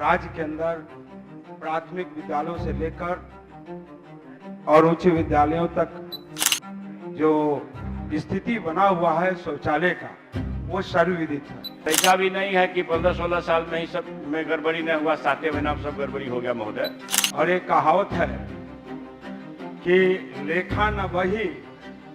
राज्य के अंदर प्राथमिक विद्यालयों से लेकर और उच्च विद्यालयों तक जो स्थिति बना हुआ है शौचालय का, वो सर्वविदित है। ऐसा भी नहीं है कि 15-16 साल में ही सब में गड़बड़ी नहीं हुआ, 7वें महीना में सब गड़बड़ी हो गया महोदय। और एक कहावत है कि लेखा न बही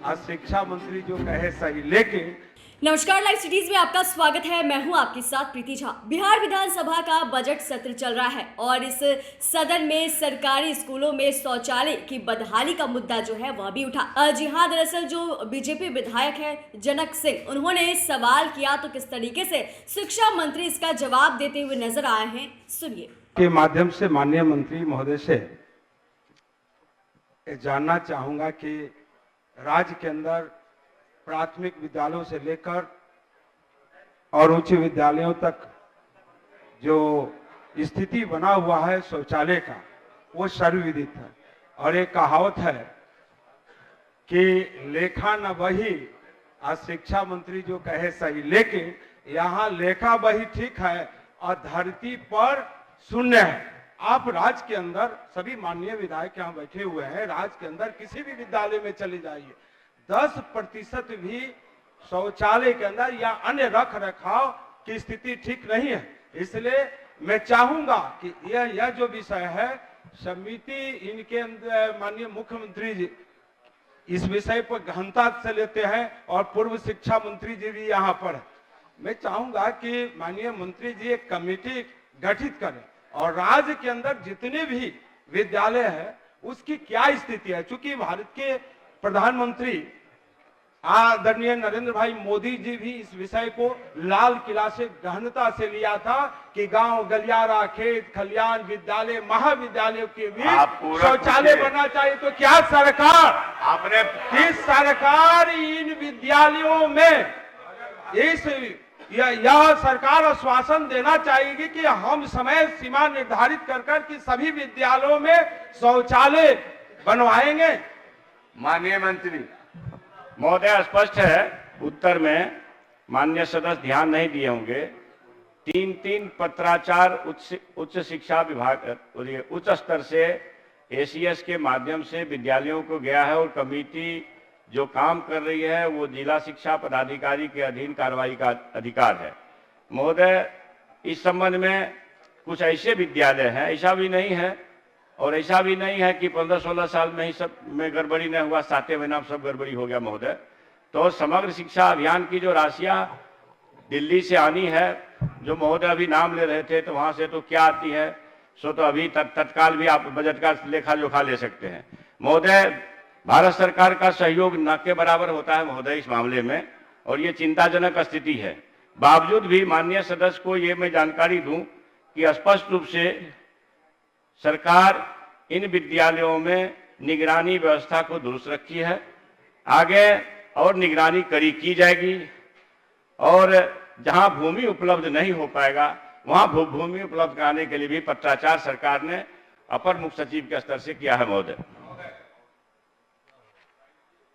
और शिक्षा मंत्री जो कहे सही। लेकिन नमस्कार, लाइव सिटीज में आपका स्वागत है। मैं हूं आपके साथ प्रीति झा। बिहार विधानसभा का बजट सत्र चल रहा है और इस सदन में सरकारी स्कूलों में शौचालय की बदहाली का मुद्दा जो है वह भी उठा। जी हां, दरअसल जो बीजेपी विधायक है जनक सिंह, उन्होंने सवाल किया तो किस तरीके से शिक्षा मंत्री इसका जवाब देते हुए नजर आए हैं, सुनिए। के माध्यम से माननीय मंत्री महोदय से जानना चाहूंगा कि राज्य के अंदर प्राथमिक विद्यालयों से लेकर और उच्च विद्यालयों तक जो स्थिति बना हुआ है शौचालय का, वो सर्वविदित है। और एक कहावत है कि लेखा न बही और शिक्षा मंत्री जो कहे सही। लेकिन यहाँ लेखा बही ठीक है और धरती पर शून्य है। आप राज्य के अंदर सभी माननीय विधायक यहाँ बैठे हुए हैं, राज्य के अंदर किसी भी विद्यालय में चले जाइए, 10% भी शौचालय के अंदर या अन्य रख रखाव की स्थिति ठीक नहीं है। इसलिए मैं चाहूंगा कि यह जो विषय है समिति इनके अंदर माननीय मुख्यमंत्री जी इस विषय पर गहनता से लेते हैं और पूर्व शिक्षा मंत्री जी भी यहाँ पर है। मैं चाहूंगा कि माननीय मंत्री जी एक कमेटी गठित करें और राज्य के अंदर जितने भी विद्यालय है उसकी क्या स्थिति है। चूंकि भारत के प्रधानमंत्री आदरणीय नरेंद्र भाई मोदी जी भी इस विषय को लाल किला से गहनता से लिया था कि गांव गलियारा खेत खलियान विद्यालय महाविद्यालयों के भी शौचालय बनना चाहिए। तो क्या सरकार इन विद्यालयों में यह सरकार आश्वासन देना चाहिए कि हम समय सीमा निर्धारित कर कि सभी विद्यालयों में शौचालय बनवाएंगे। माननीय मंत्री महोदय, स्पष्ट है उत्तर में माननीय सदस्य ध्यान नहीं दिए होंगे। 3 पत्राचार उच्च शिक्षा विभाग उच्च स्तर से एसीएस के माध्यम से विद्यालयों को गया है और कमेटी जो काम कर रही है वो जिला शिक्षा पदाधिकारी के अधीन कार्रवाई का अधिकार है। महोदय, इस संबंध में कुछ ऐसे विद्यालय हैं, ऐसा भी नहीं है और ऐसा भी नहीं है कि 15-16 साल में ही सब में गड़बड़ी नहीं हुआ, 7वें महीना में सब गड़बड़ी हो गया महोदय। तो समग्र शिक्षा अभियान की जो राशियां दिल्ली से आनी है, जो महोदय अभी नाम ले रहे थे, तो वहां से तो क्या आती है सो तो अभी तत्काल भी आप बजट का लेखा जोखा ले सकते हैं महोदय। भारत सरकार का सहयोग न के बराबर होता है महोदय इस मामले में और ये चिंताजनक स्थिति है। बावजूद भी माननीय सदस्य को ये मैं जानकारी दूं कि स्पष्ट रूप से सरकार इन विद्यालयों में निगरानी व्यवस्था को दुरुस्त रखी है, आगे और निगरानी की जाएगी और जहां भूमि उपलब्ध नहीं हो पाएगा वहां भूमि उपलब्ध कराने के लिए भी पत्राचार सरकार ने अपर मुख्य सचिव के स्तर से किया है महोदय।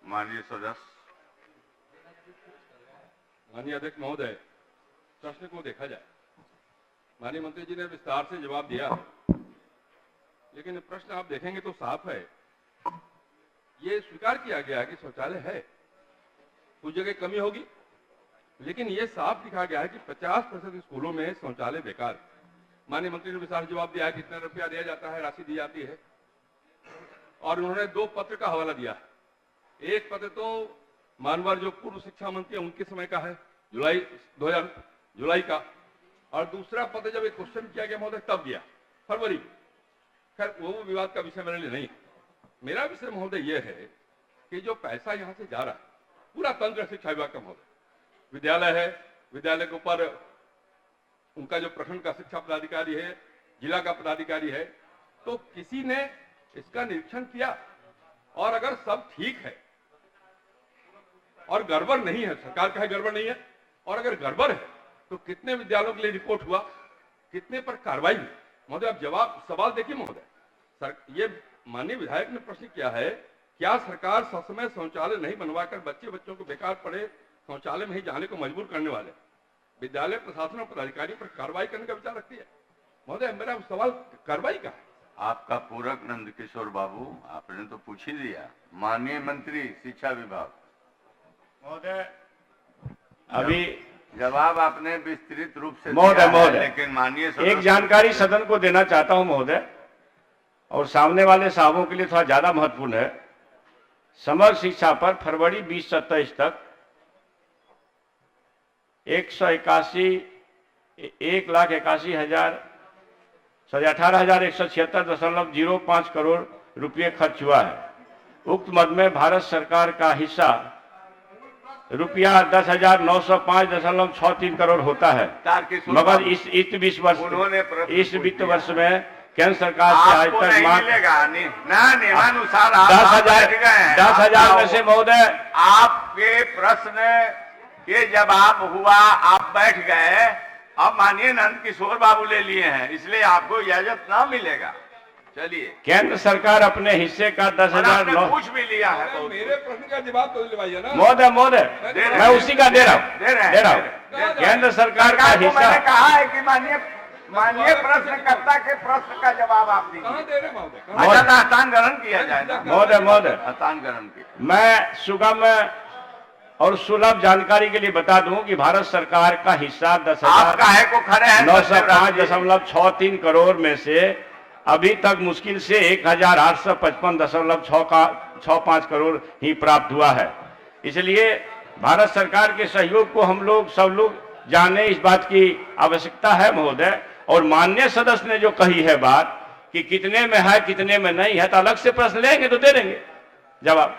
माननीय सदस्य। माननीय अध्यक्ष महोदय, प्रश्न को देखा जाए, माननीय मंत्री जी ने विस्तार से जवाब दिया है, लेकिन प्रश्न आप देखेंगे तो साफ है। ये स्वीकार किया गया है कि शौचालय है, कुछ जगह कमी होगी, लेकिन ये साफ लिखा गया है कि 50% स्कूलों में शौचालय बेकार है। माननीय मंत्री ने विस्तार जवाब दिया है कितना रुपया दिया जाता है, राशि दी जाती है, और उन्होंने 2 पत्र का हवाला दिया है। एक पत्र तो मानवर जो पूर्व शिक्षा मंत्री उनके समय का है, जुलाई का, और दूसरा पत्र जब एक क्वेश्चन किया गया महोदय तब दिया, फरवरी। खैर वो विवाद का विषय मेरे लिए नहीं। मेरा विषय महोदय ये है कि जो पैसा यहाँ से जा रहा है पूरा तंत्र शिक्षा विभाग का महोदय, विद्यालय है, विद्यालय के ऊपर उनका जो प्रखंड का शिक्षा पदाधिकारी है, जिला का पदाधिकारी है, तो किसी ने इसका निरीक्षण किया और अगर सब ठीक है और गड़बड़ नहीं है, सरकार कहे गड़बड़ नहीं है, और अगर गड़बड़ है तो कितने विद्यालयों के लिए रिपोर्ट हुआ, कितने पर कार्रवाई हुई? महोदय आप जवाब सवाल देखिए महोदय। ये माननीय विधायक ने प्रश्न किया है, क्या सरकार ससमय शौचालय नहीं बनवाकर बच्चों को बेकार पड़े शौचालय में ही जाने को मजबूर करने वाले विद्यालय प्रशासन और पदाधिकारी पर कार्रवाई करने का विचार रखती है? महोदय मेरा सवाल कार्रवाई का है। आपका पूरक नंद किशोर बाबू, आपने तो पूछ ही दिया। माननीय मंत्री शिक्षा विभाग, महोदय अभी जवाब आपने विस्तृत रूप से महोदय दिया है, महोदय लेकिन माननीय एक सदस्य जानकारी सदन को देना चाहता हूं महोदय, और सामने वाले साहबों के लिए थोड़ा ज्यादा महत्वपूर्ण है। समग्र शिक्षा पर फरवरी 2027 तक 1,81,176,05 करोड़ रुपये खर्च हुआ है। उक्त मद में भारत सरकार का हिस्सा रुपया 10,905.63 करोड़ होता है, मगर इस वित्त वर्ष में केंद्र सरकार से आज आपको तक नहीं मात्र मिलेगा। नियमानुसार आप बैठ गए हैं। 10,000 में से महोदय आपके प्रश्न के जवाब हुआ, आप बैठ गए। अब माननीय नंद किशोर बाबू ले लिए हैं, इसलिए आपको इजाजत ना मिलेगा। चलिए, केंद्र सरकार अपने हिस्से का आपने 10,009 पूछ भी लिया है बहुत। मेरे प्रश्न का जवाब तो दिलवाइए ना। महोदय मैं उसी का दे रहा हूँ। केंद्र सरकार का सरकार को हिस्सा मैंने कहा है कि माननीय प्रश्नकर्ता के प्रश्न का जवाब आप कहाँ दीजिए। दे रहे महोदय? अच्छा, तो हस्तान ग्रहण किया जाए ना। महोदय हस्तान ग्रहण किया। मैं सुगम और सुलभ जानकारी के लिए बता दूं कि भारत सरकार का हिस्सा आप काहे को खड़े हैं? 10,905.63 करोड़ में से अभी तक मुश्किल से 1,855.65 करोड़ ही प्राप्त हुआ है। इसलिए भारत सरकार के सहयोग को हम लोग सब लोग जाने, इस बात की आवश्यकता है महोदय। और माननीय सदस्य ने जो कही है बात कि कितने में है कितने में नहीं है, तो अलग से प्रश्न लेंगे तो दे देंगे जवाब।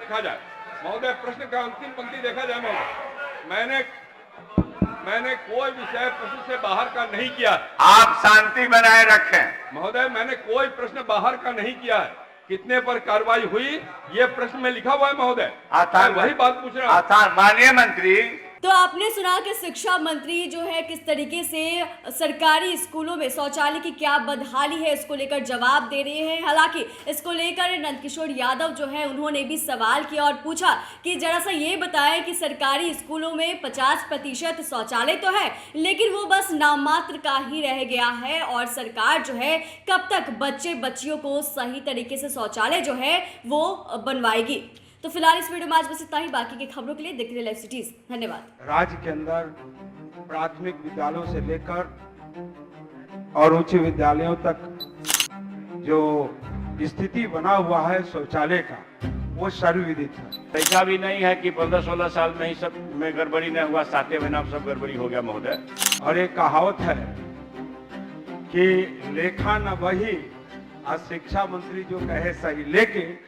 देखा जाए महोदय, प्रश्न का अंतिम पंक्ति देखा जाए महोदय। मैंने कोई विषय प्रश्न से बाहर का नहीं किया है। आप शांति बनाए रखें। महोदय मैंने कोई प्रश्न बाहर का नहीं किया है। कितने पर कार्रवाई हुई ये प्रश्न में लिखा हुआ है महोदय। मैं वही बात पूछ रहा हूँ। माननीय मंत्री, तो आपने सुना कि शिक्षा मंत्री जो है किस तरीके से सरकारी स्कूलों में शौचालय की क्या बदहाली है, इसको लेकर जवाब दे रहे हैं। हालांकि इसको लेकर नंदकिशोर यादव जो है उन्होंने भी सवाल किया और पूछा कि जरा सा ये बताएं कि सरकारी स्कूलों में 50% शौचालय तो है, लेकिन वो बस नाममात्र का ही रह गया है, और सरकार जो है कब तक बच्चे बच्चियों को सही तरीके से शौचालय जो है वो बनवाएगी। तो फिलहाल इस वीडियो में आज बस इतना ही। बाकी की खबरों के लिए देखते रहिए लाइव सिटीज। धन्यवाद। राज्य के अंदर प्राथमिक विद्यालयों से लेकर और उच्च विद्यालयों तक जो स्थिति बना हुआ है शौचालय का, वो सर्वविदित है। ऐसा भी नहीं है कि 15-16 साल में ही सब में गड़बड़ी नहीं हुआ, 7 महीना में सब गड़बड़ी हो गया महोदय। और एक कहावत है कि लेखा न वही, आज शिक्षा मंत्री जो कहे सही, लेकिन